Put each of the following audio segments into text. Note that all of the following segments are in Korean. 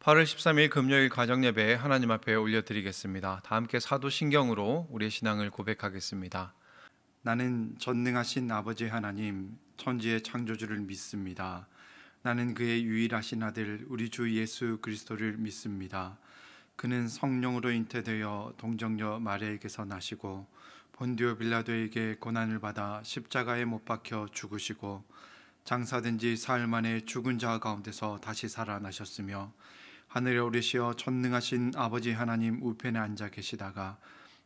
8월 13일 금요일 가정예배 하나님 앞에 올려드리겠습니다. 다 함께 사도신경으로 우리의 신앙을 고백하겠습니다. 나는 전능하신 아버지 하나님, 천지의 창조주를 믿습니다. 나는 그의 유일하신 아들 우리 주 예수 그리스도를 믿습니다. 그는 성령으로 잉태되어 동정녀 마리아에게서 나시고 본디오 빌라도에게 고난을 받아 십자가에 못 박혀 죽으시고 장사된 지 사흘 만에 죽은 자 가운데서 다시 살아나셨으며 하늘에 오르시어 전능하신 아버지 하나님 우편에 앉아 계시다가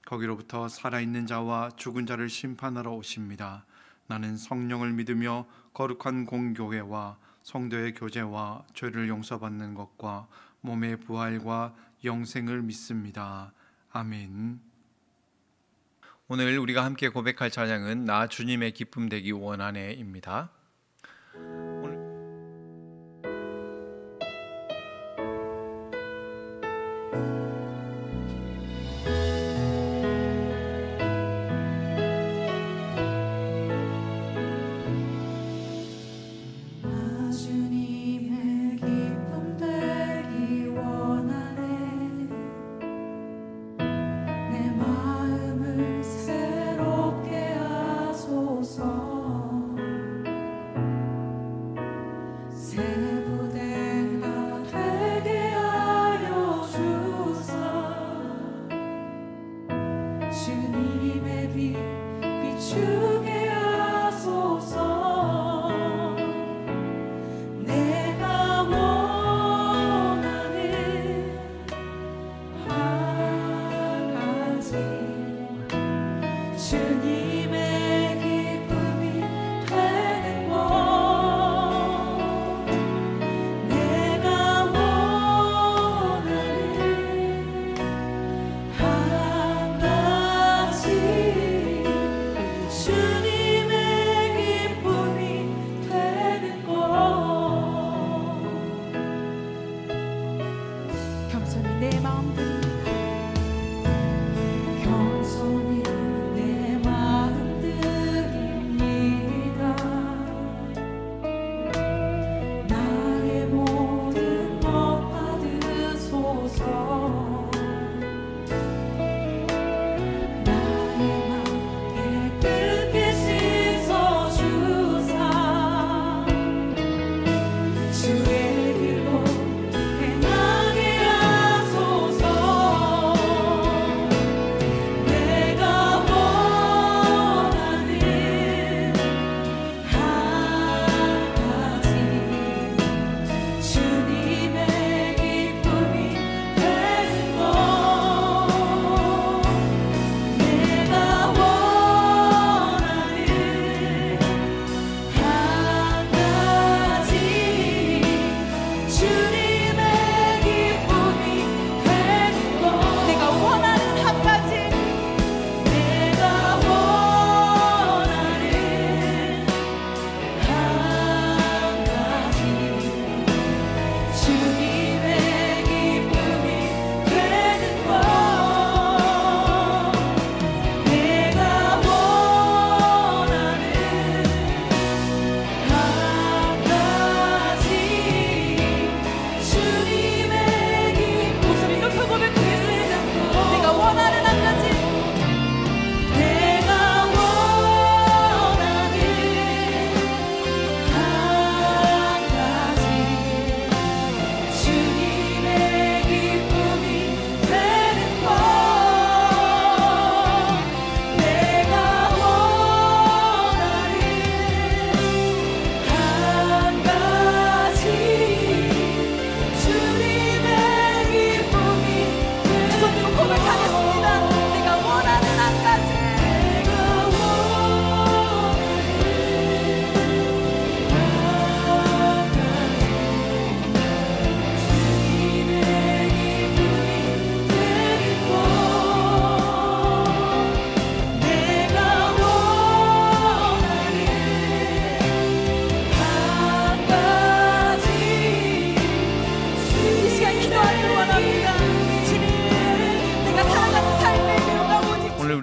거기로부터 살아있는 자와 죽은 자를 심판하러 오십니다. 나는 성령을 믿으며 거룩한 공교회와 성도의 교제와 죄를 용서받는 것과 몸의 부활과 영생을 믿습니다. 아멘. 오늘 우리가 함께 고백할 찬양은 나 주님의 기쁨 되기 원하네입니다.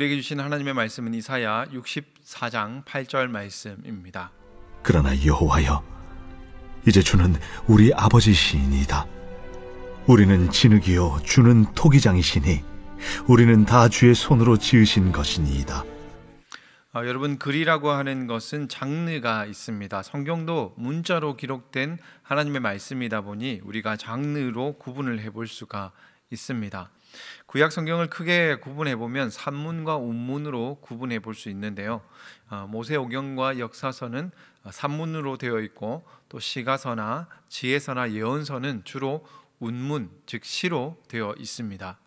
우리에게 주신 하나님의 말씀은 이사야 64장 8절 말씀입니다. 그러나 여호와여, 이제 주는 우리 아버지시니이다. 우리는 진흙이요 주는 토기장이시니 우리는 다 주의 손으로 지으신 것이니이다. 여러분, 글이라고 하는 것은 장르가 있습니다. 성경도 문자로 기록된 하나님의 말씀이다 보니 우리가 장르로 구분을 해볼 수가 있습니다. 구약 성경을 크게 구분해 보면 산문과 운문으로 구분해 볼 수 있는데요. 모세오경과 역사서는 산문으로 되어 있고, 또 시가서나 지혜서나 예언서는 주로 운문, 즉 시로 되어 있습니다.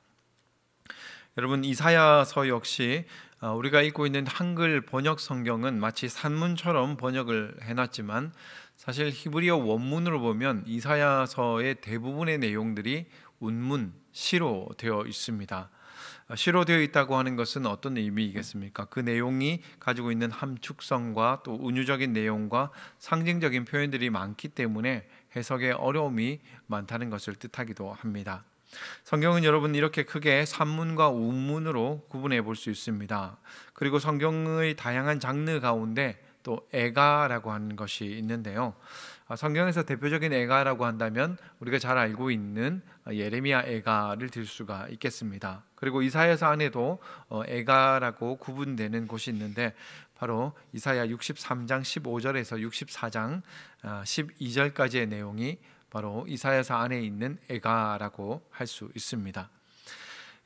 여러분, 이사야서 역시 우리가 읽고 있는 한글 번역 성경은 마치 산문처럼 번역을 해놨지만, 사실 히브리어 원문으로 보면 이사야서의 대부분의 내용들이 운문, 시로 되어 있습니다. 시로 되어 있다고 하는 것은 어떤 의미이겠습니까? 그 내용이 가지고 있는 함축성과 또 은유적인 내용과 상징적인 표현들이 많기 때문에 해석에 어려움이 많다는 것을 뜻하기도 합니다. 성경은 여러분 이렇게 크게 산문과 운문으로 구분해 볼 수 있습니다. 그리고 성경의 다양한 장르 가운데 또 애가라고 하는 것이 있는데요. 성경에서 대표적인 애가라고 한다면 우리가 잘 알고 있는 예레미야 애가를 들 수가 있겠습니다. 그리고 이사야서 안에도 애가라고 구분되는 곳이 있는데, 바로 이사야 63장 15절에서 64장 12절까지의 내용이 바로 이사야서 안에 있는 애가라고 할 수 있습니다.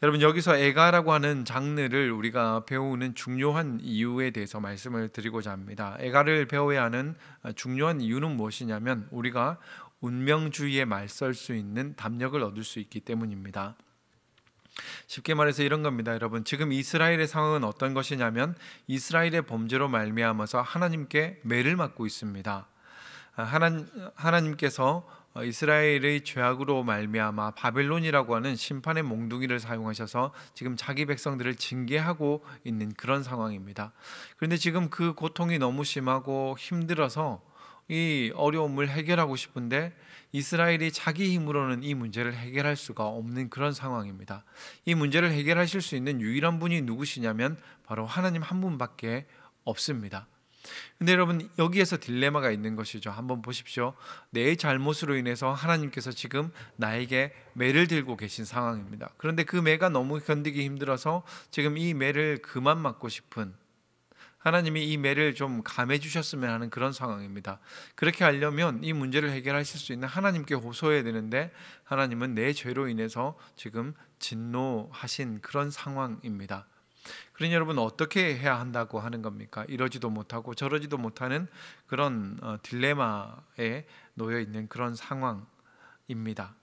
여러분, 여기서 애가라고 하는 장르를 우리가 배우는 중요한 이유에 대해서 말씀을 드리고자 합니다. 애가를 배워야 하는 중요한 이유는 무엇이냐면, 우리가 운명주의에 맞설 수 있는 담력을 얻을 수 있기 때문입니다. 쉽게 말해서 이런 겁니다. 여러분, 지금 이스라엘의 상황은 어떤 것이냐면, 이스라엘의 범죄로 말미암아서 하나님께 매를 맞고 있습니다. 하나님께서 이스라엘의 죄악으로 말미암아 바벨론이라고 하는 심판의 몽둥이를 사용하셔서 지금 자기 백성들을 징계하고 있는 그런 상황입니다. 그런데 지금 그 고통이 너무 심하고 힘들어서 이 어려움을 해결하고 싶은데 이스라엘이 자기 힘으로는 이 문제를 해결할 수가 없는 그런 상황입니다. 이 문제를 해결하실 수 있는 유일한 분이 누구시냐면 바로 하나님 한 분밖에 없습니다. 근데 여러분, 여기에서 딜레마가 있는 것이죠. 한번 보십시오. 내 잘못으로 인해서 하나님께서 지금 나에게 매를 들고 계신 상황입니다. 그런데 그 매가 너무 견디기 힘들어서 지금 이 매를 그만 맞고 싶은, 하나님이 이 매를 좀 감해 주셨으면 하는 그런 상황입니다. 그렇게 하려면 이 문제를 해결하실 수 있는 하나님께 호소해야 되는데, 하나님은 내 죄로 인해서 지금 진노하신 그런 상황입니다. 그러니 여러분, 어떻게 해야 한다고 하는 겁니까? 이러지도 못하고 저러지도 못하는 그런 딜레마에 놓여 있는 그런 상황입니다.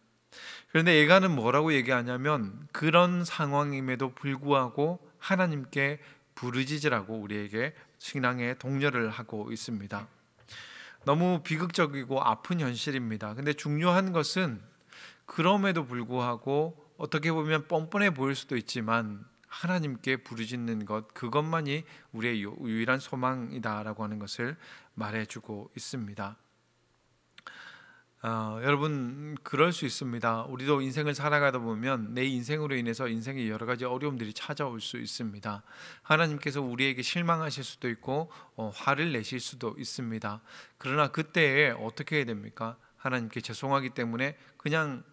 그런데 애가는 뭐라고 얘기하냐면, 그런 상황임에도 불구하고 하나님께 부르짖으라고 우리에게 신앙의 독려를 하고 있습니다. 너무 비극적이고 아픈 현실입니다. 근데 중요한 것은 그럼에도 불구하고 어떻게 보면 뻔뻔해 보일 수도 있지만 하나님께 부르짖는 것, 그것만이 우리의 유일한 소망이다라고 하는 것을 말해주고 있습니다. 여러분, 그럴 수 있습니다. 우리도 인생을 살아가다 보면 내 인생으로 인해서 인생에 여러 가지 어려움들이 찾아올 수 있습니다. 하나님께서 우리에게 실망하실 수도 있고 화를 내실 수도 있습니다. 그러나 그때에 어떻게 해야 됩니까? 하나님께 죄송하기 때문에 그냥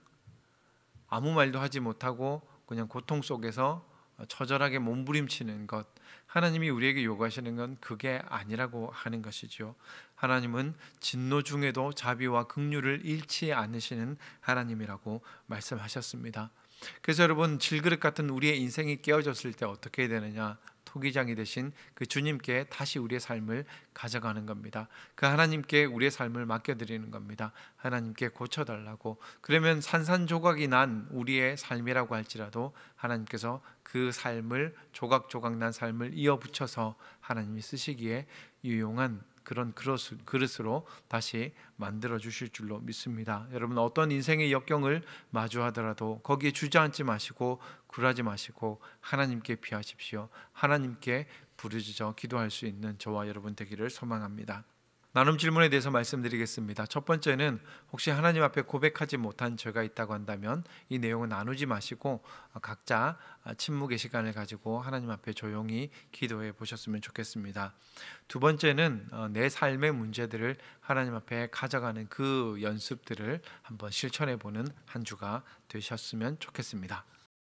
아무 말도 하지 못하고 그냥 고통 속에서 처절하게 몸부림치는 것, 하나님이 우리에게 요구하시는 건 그게 아니라고 하는 것이죠. 하나님은 진노 중에도 자비와 긍휼을 잃지 않으시는 하나님이라고 말씀하셨습니다. 그래서 여러분, 질그릇 같은 우리의 인생이 깨어졌을 때 어떻게 해야 되느냐? 토기장이 되신 그 주님께 다시 우리의 삶을 가져가는 겁니다. 그 하나님께 우리의 삶을 맡겨드리는 겁니다. 하나님께 고쳐달라고. 그러면 산산조각이 난 우리의 삶이라고 할지라도 하나님께서 그 삶을, 조각조각 난 삶을 이어붙여서 하나님이 쓰시기에 유용한 그런 그릇으로 다시 만들어 주실 줄로 믿습니다. 여러분, 어떤 인생의 역경을 마주하더라도 거기에 주저앉지 마시고 굴하지 마시고 하나님께 피하십시오. 하나님께 부르짖어 기도할 수 있는 저와 여러분 되기를 소망합니다. 나눔 질문에 대해서 말씀드리겠습니다. 첫 번째는 혹시 하나님 앞에 고백하지 못한 죄가 있다고 한다면 이 내용은 나누지 마시고 각자 침묵의 시간을 가지고 하나님 앞에 조용히 기도해 보셨으면 좋겠습니다. 두 번째는 내 삶의 문제들을 하나님 앞에 가져가는 그 연습들을 한번 실천해 보는 한 주가 되셨으면 좋겠습니다.